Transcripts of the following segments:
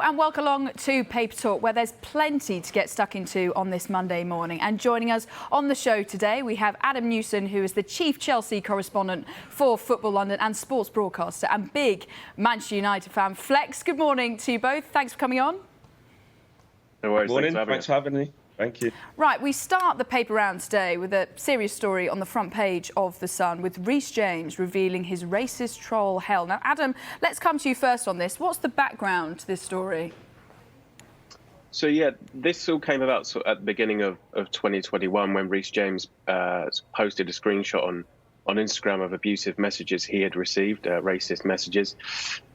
and welcome along to Paper Talk, where there's plenty to get stuck into on this Monday morning. And joining us on the show today, we have Adam Newson, who is the chief Chelsea correspondent for Football London and sports broadcaster and big Manchester United fan. Flex, good morning to you both. Thanks for coming on. No worries. Morning. Thanks for having me. Thank you. Right, we start the paper round today with a serious story on the front page of The Sun with Reece James revealing his racist troll hell. Now, Adam, let's come to you first on this. What's the background to this story? So, yeah, this all came about at the beginning of 2021 when Reece James posted a screenshot on Instagram of abusive messages he had received, racist messages.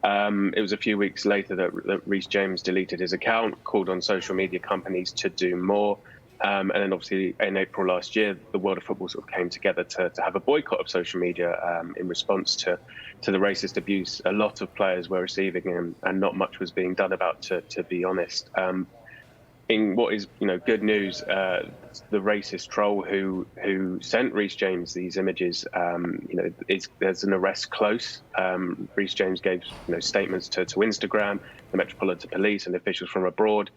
It was a few weeks later that Reece James deleted his account, called on social media companies to do more. And then obviously in April last year, the world of football sort of came together to have a boycott of social media in response to the racist abuse a lot of players were receiving and not much was being done about, to be honest. In what is, good news, the racist troll who sent Reece James these images, there's an arrest close. Reece James gave, statements to Instagram, the Metropolitan Police, and officials from abroad.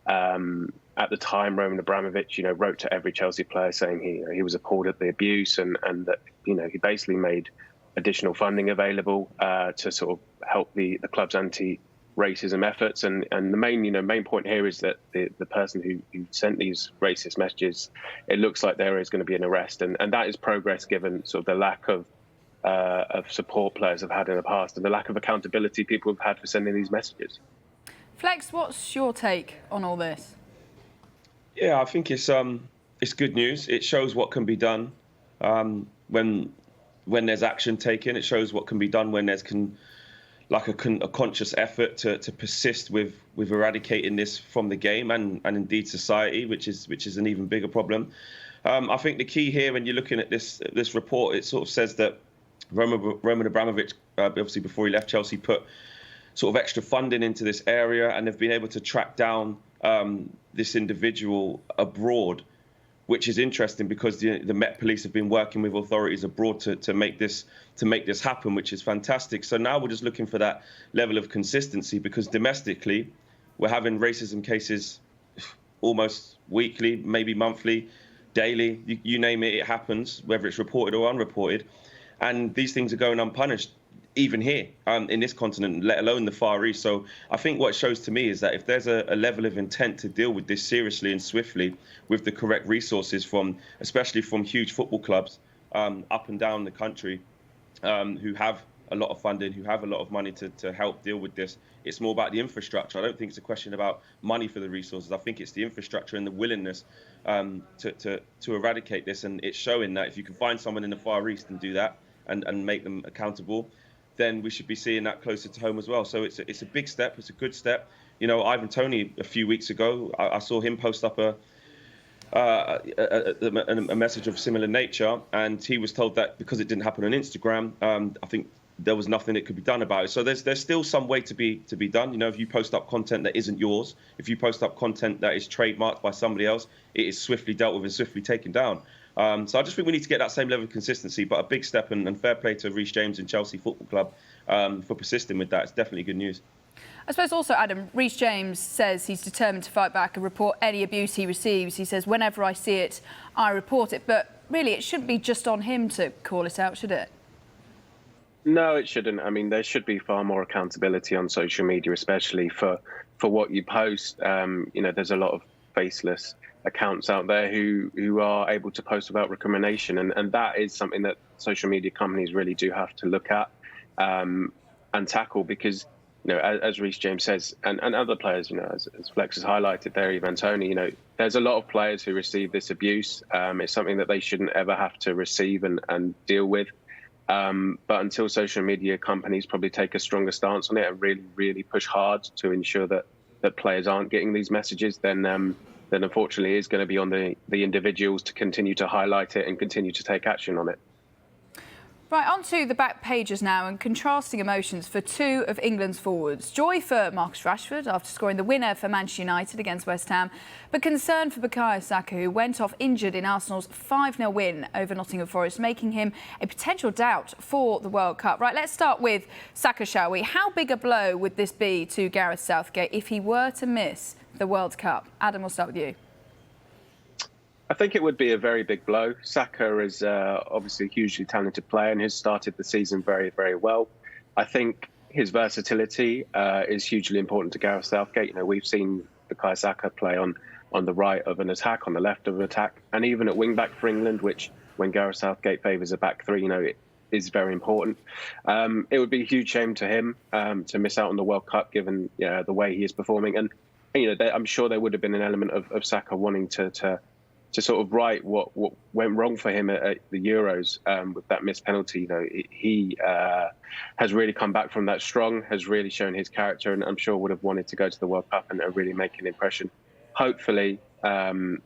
At the time, Roman Abramovich, wrote to every Chelsea player saying he was appalled at the abuse and that, he basically made additional funding available to sort of help the club's anti-racism efforts, and the main point here is that the person who sent these racist messages, it looks like there is going to be an arrest, and that is progress given sort of the lack of support players have had in the past and the lack of accountability people have had for sending these messages. Flex, what's your take on all this? Yeah, I think it's good news. It shows what can be done when there's action taken. It shows what can be done when there's a conscious effort to persist with eradicating this from the game and indeed society, which is an even bigger problem. I think the key here, when you're looking at this report, it sort of says that Roman Abramovich, obviously before he left Chelsea, put sort of extra funding into this area, and they've been able to track down this individual abroad, which is interesting because the Met Police have been working with authorities abroad to make this happen, which is fantastic. So now we're just looking for that level of consistency, because domestically we're having racism cases almost weekly, maybe monthly, daily. You name it, it happens, whether it's reported or unreported. And these things are going unpunished, even here in this continent, let alone the Far East. So I think what it shows to me is that if there's a level of intent to deal with this seriously and swiftly with the correct resources especially from huge football clubs up and down the country who have a lot of funding, who have a lot of money to help deal with this, it's more about the infrastructure. I don't think it's a question about money for the resources. I think it's the infrastructure and the willingness to eradicate this. And it's showing that if you can find someone in the Far East and do that and make them accountable, then we should be seeing that closer to home as well. So it's a big step. It's a good step. Ivan Toney, a few weeks ago, I saw him post up a message of similar nature, and he was told that because it didn't happen on Instagram, I think there was nothing that could be done about it. So there's still some way to be done. If you post up content that isn't yours, if you post up content that is trademarked by somebody else, it is swiftly dealt with and swiftly taken down. So I just think we need to get that same level of consistency, but a big step and fair play to Reece James and Chelsea Football Club for persisting with that. It's definitely good news. I suppose also, Adam, Reece James says he's determined to fight back and report any abuse he receives. He says, whenever I see it, I report it. But really, it shouldn't be just on him to call it out, should it? No, it shouldn't. I mean, there should be far more accountability on social media, especially for what you post. There's a lot of faceless accounts out there who are able to post without recrimination, and that is something that social media companies really do have to look at and tackle, because as Reece James says, and other players, as Flex has highlighted there, even Tony, there's a lot of players who receive this abuse. It's something that they shouldn't ever have to receive and deal with. But until social media companies probably take a stronger stance on it and really, really push hard to ensure that players aren't getting these messages, then unfortunately it's going to be on the individuals to continue to highlight it and continue to take action on it. Right, on to the back pages now and contrasting emotions for two of England's forwards. Joy for Marcus Rashford after scoring the winner for Manchester United against West Ham, but concern for Bukayo Saka, who went off injured in Arsenal's 5-0 win over Nottingham Forest, making him a potential doubt for the World Cup. Right, let's start with Saka, shall we? How big a blow would this be to Gareth Southgate if he were to miss the World Cup? Adam, we'll start with you. I think it would be a very big blow. Saka is obviously a hugely talented player and has started the season very, very well. I think his versatility is hugely important to Gareth Southgate. You know, we've seen Bukayo Saka play on the right of an attack, on the left of an attack, and even at wing back for England, which when Gareth Southgate favours a back three, you know, it is very important. It would be a huge shame to him to miss out on the World Cup, given the way he is performing. And you know, I'm sure there would have been an element of Saka wanting to sort of right what went wrong for him at the Euros with that missed penalty. You know, he has really come back from that strong, has really shown his character, and I'm sure would have wanted to go to the World Cup and really make an impression. Hopefully,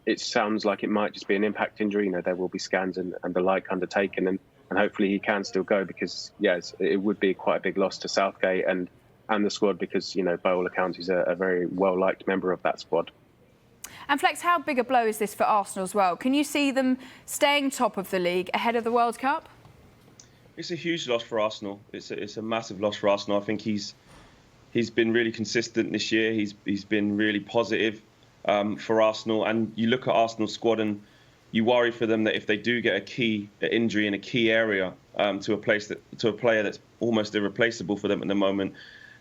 it sounds like it might just be an impact injury. You know, there will be scans and the like undertaken, and hopefully he can still go, because yes, it would be quite a big loss to Southgate and the squad, because you know, by all accounts, he's a very well liked member of that squad. And Flex, how big a blow is this for Arsenal as well? Can you see them staying top of the league ahead of the World Cup? It's a huge loss for Arsenal. It's a massive loss for Arsenal. I think he's been really consistent this year. He's been really positive for Arsenal. And you look at Arsenal's squad and you worry for them that if they do get a key injury in a key area to a player that's almost irreplaceable for them at the moment,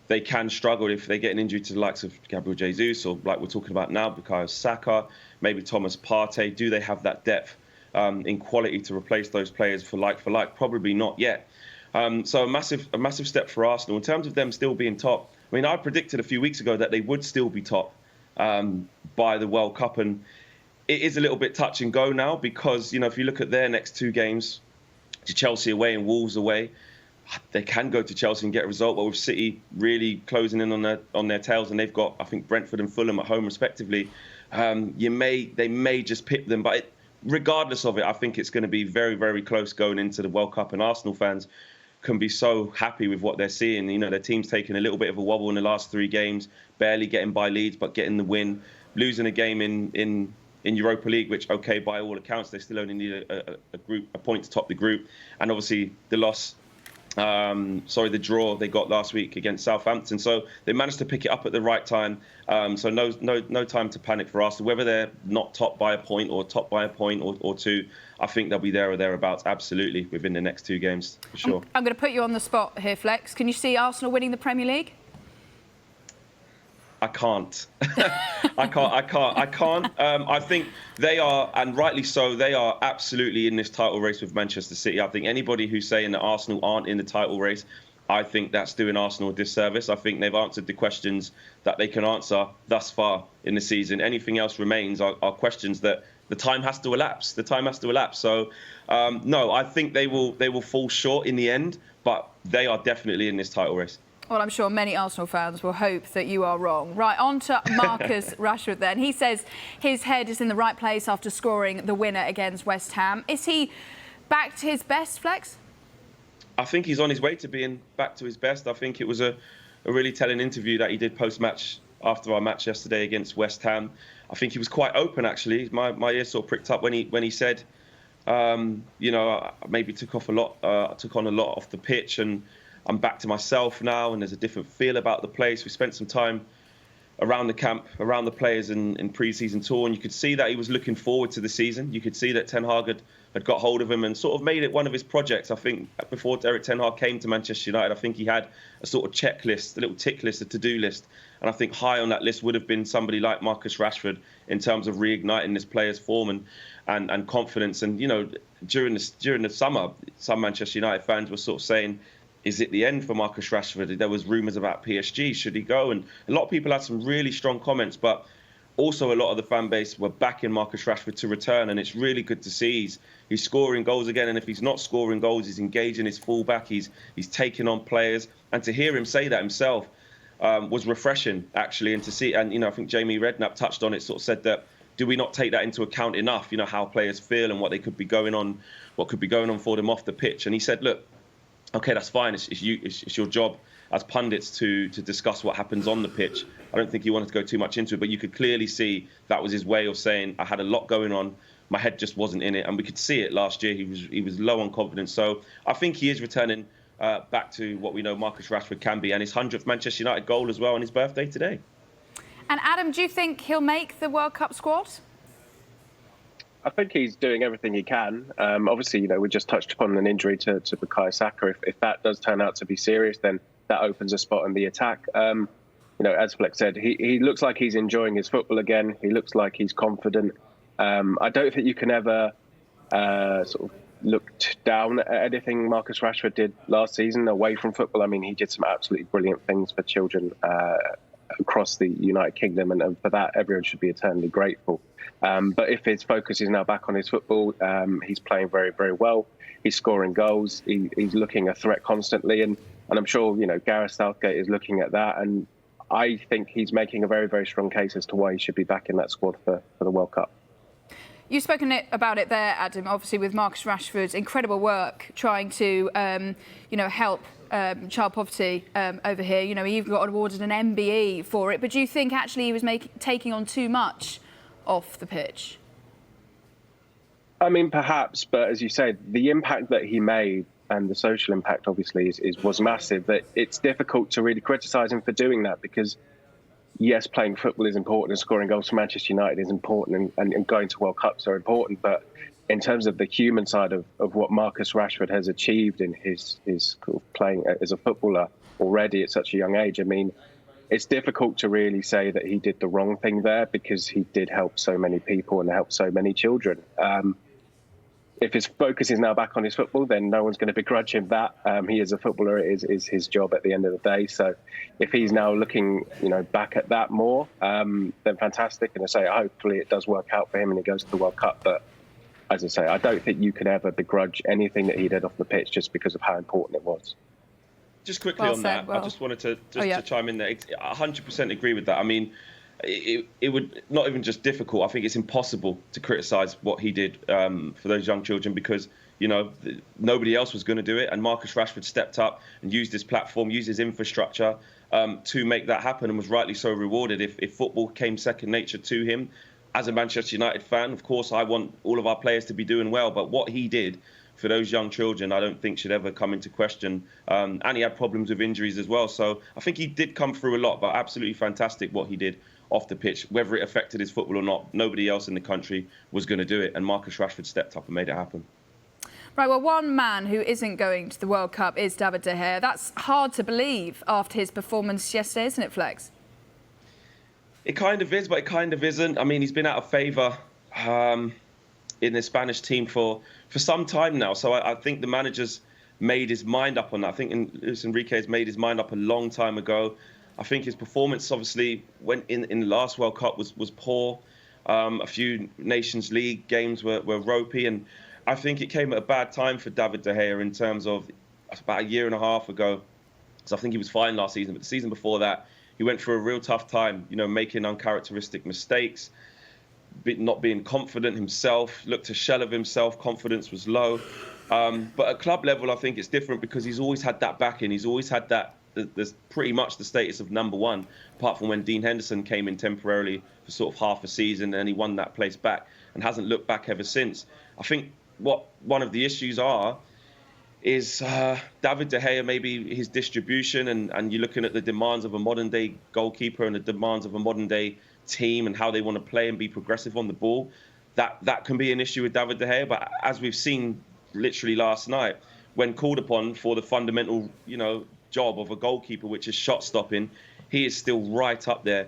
they can struggle if they get an injury to the likes of Gabriel Jesus, or like we're talking about now, Bukayo Saka, maybe Thomas Partey. Do they have that depth in quality to replace those players for like? Probably not yet. So a massive step for Arsenal in terms of them still being top. I mean, I predicted a few weeks ago that they would still be top by the World Cup, and it is a little bit touch and go now, because you know, if you look at their next two games, to Chelsea away and Wolves away, they can go to Chelsea and get a result, but with City really closing in on their tails, and they've got, I think, Brentford and Fulham at home respectively, they may just pip them. But regardless of it, I think it's going to be very, very close going into the World Cup, and Arsenal fans can be so happy with what they're seeing. You know, their team's taken a little bit of a wobble in the last 3 games, barely getting by Leeds, but getting the win, losing a game in Europa League, which, okay, by all accounts, they still only need a point to top the group, and obviously the loss. The draw they got last week against Southampton. So they managed to pick it up at the right time. So no time to panic for Arsenal. Whether they're not top by a point or top by a point or two, I think they'll be there or thereabouts, absolutely, within the next 2 games, for sure. I'm going to put you on the spot here, Flex. Can you see Arsenal winning the Premier League? I can't. I can't. I think they are, and rightly so, they are absolutely in this title race with Manchester City. I think anybody who's saying that Arsenal aren't in the title race, I think that's doing Arsenal a disservice. I think they've answered the questions that they can answer thus far in the season. Anything else remains are questions that the time has to elapse. So, no, I think they will fall short in the end, but they are definitely in this title race. Well, I'm sure many Arsenal fans will hope that you are wrong. Right, on to Marcus Rashford then. He says his head is in the right place after scoring the winner against West Ham. Is he back to his best, Flex? I think he's on his way to being back to his best. I think it was a really telling interview that he did post-match after our match yesterday against West Ham. I think he was quite open, actually. My ears sort of pricked up when he said, maybe took on a lot off the pitch, and I'm back to myself now, and there's a different feel about the place. We spent some time around the camp, around the players in pre-season tour, and you could see that he was looking forward to the season. You could see that Ten Hag had got hold of him and sort of made it one of his projects. I think before Eric Ten Hag came to Manchester United, I think he had a sort of checklist, a little tick list, a to-do list. And I think high on that list would have been somebody like Marcus Rashford in terms of reigniting this player's form and confidence. And, you know, during the summer, some Manchester United fans were sort of saying, is it the end for Marcus Rashford? There was rumours about PSG. Should he go? And a lot of people had some really strong comments, but also a lot of the fan base were backing Marcus Rashford to return. And it's really good to see he's scoring goals again. And if he's not scoring goals, he's engaging his fullback. He's taking on players. And to hear him say that himself was refreshing, actually. And to see, and, you know, I think Jamie Redknapp touched on it, sort of said that do we not take that into account enough? How players feel and what they could be going on, what could be going on for them off the pitch. And he said, look, okay, that's fine. It's your job as pundits to discuss what happens on the pitch. I don't think he wanted to go too much into it, but you could clearly see that was his way of saying, I had a lot going on. My head just wasn't in it. And we could see it last year. He was low on confidence. So I think he is returning back to what we know Marcus Rashford can be, and his 100th Manchester United goal as well on his birthday today. And Adam, do you think he'll make the World Cup squad? I think he's doing everything he can. Obviously, we just touched upon an injury to Bukayo Saka. If that does turn out to be serious, then that opens a spot in the attack. As Fleck said, he looks like he's enjoying his football again. He looks like he's confident. I don't think you can ever sort of look down at anything Marcus Rashford did last season away from football. I mean, he did some absolutely brilliant things for children across the United Kingdom, and for that, everyone should be eternally grateful. But if his focus is now back on his football, he's playing very, very well. He's scoring goals. He's looking a threat constantly, and I'm sure Gareth Southgate is looking at that, and I think he's making a very, very strong case as to why he should be back in that squad for the World Cup. You've spoken about it there, Adam, obviously with Marcus Rashford's incredible work trying to, help child poverty over here. He even got awarded an MBE for it. But do you think actually he was taking on too much off the pitch? I mean, perhaps, but as you said, the impact that he made and the social impact obviously was massive. That it's difficult to really criticise him for doing that because, yes, playing football is important and scoring goals for Manchester United is important and going to World Cups are important. But in terms of the human side of what Marcus Rashford has achieved in his playing as a footballer already at such a young age, I mean, it's difficult to really say that he did the wrong thing there because he did help so many people and help so many children. If his focus is now back on his football, then no one's going to begrudge him that. He is a footballer; it is his job at the end of the day. So, if he's now looking, back at that more, then fantastic. And I say, hopefully, it does work out for him and he goes to the World Cup. But as I say, I don't think you can ever begrudge anything that he did off the pitch just because of how important it was. Just quickly on that, I just wanted to chime in there. 100% agree with that. I mean, it would not even just difficult. I think it's impossible to criticise what he did for those young children because, nobody else was going to do it. And Marcus Rashford stepped up and used his platform, used his infrastructure to make that happen and was rightly so rewarded. If football came second nature to him, as a Manchester United fan, of course, I want all of our players to be doing well. But what he did for those young children, I don't think should ever come into question. And he had problems with injuries as well. So I think he did come through a lot, but absolutely fantastic what he did off the pitch. Whether it affected his football or not, nobody else in the country was going to do it. And Marcus Rashford stepped up and made it happen. Right, well, one man who isn't going to the World Cup is David de Gea. That's hard to believe after his performance yesterday, isn't it, Flex? It kind of is, but it kind of isn't. I mean, he's been out of favour in the Spanish team for some time now. So I think the manager's made his mind up on that. I think Luis Enrique has made his mind up a long time ago. I think his performance, obviously, when in the last World Cup was poor. A few Nations League games were ropey. And I think it came at a bad time for David de Gea in terms of about a year and a half ago. So I think he was fine last season. But the season before that, he went through a real tough time, making uncharacteristic mistakes, not being confident himself, looked a shell of himself, confidence was low. But at club level, I think it's different because he's always had that backing. He's always had that, there's pretty much the status of number one, apart from when Dean Henderson came in temporarily for sort of half a season and he won that place back and hasn't looked back ever since. I think what one of the issues is David de Gea, maybe his distribution, and you're looking at the demands of a modern-day goalkeeper and the demands of a modern-day team and how they want to play and be progressive on the ball. That can be an issue with David de Gea. But as we've seen literally last night, when called upon for the fundamental, job of a goalkeeper, which is shot stopping, he is still right up there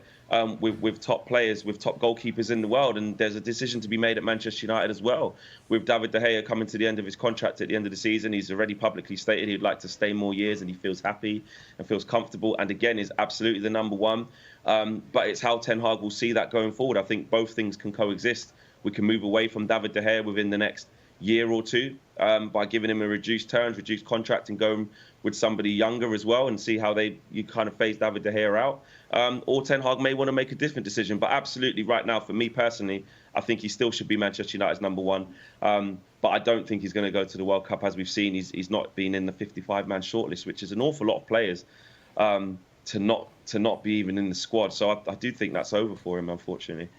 with top players, with top goalkeepers in the world. And there's a decision to be made at Manchester United as well. With David de Gea coming to the end of his contract at the end of the season, he's already publicly stated he'd like to stay more years and he feels happy and feels comfortable. And again, is absolutely the number one. But it's how Ten Hag will see that going forward. I think both things can coexist. We can move away from David de Gea within the next year or two by giving him a reduced terms, reduced contract, and going with somebody younger as well, and see how you kind of phase David De Gea out. Or Ten Hag may want to make a different decision. But absolutely, right now, for me personally, I think he still should be Manchester United's number one. But I don't think he's going to go to the World Cup. As we've seen, he's not been in the 55-man shortlist, which is an awful lot of players to not be even in the squad. So I do think that's over for him, unfortunately.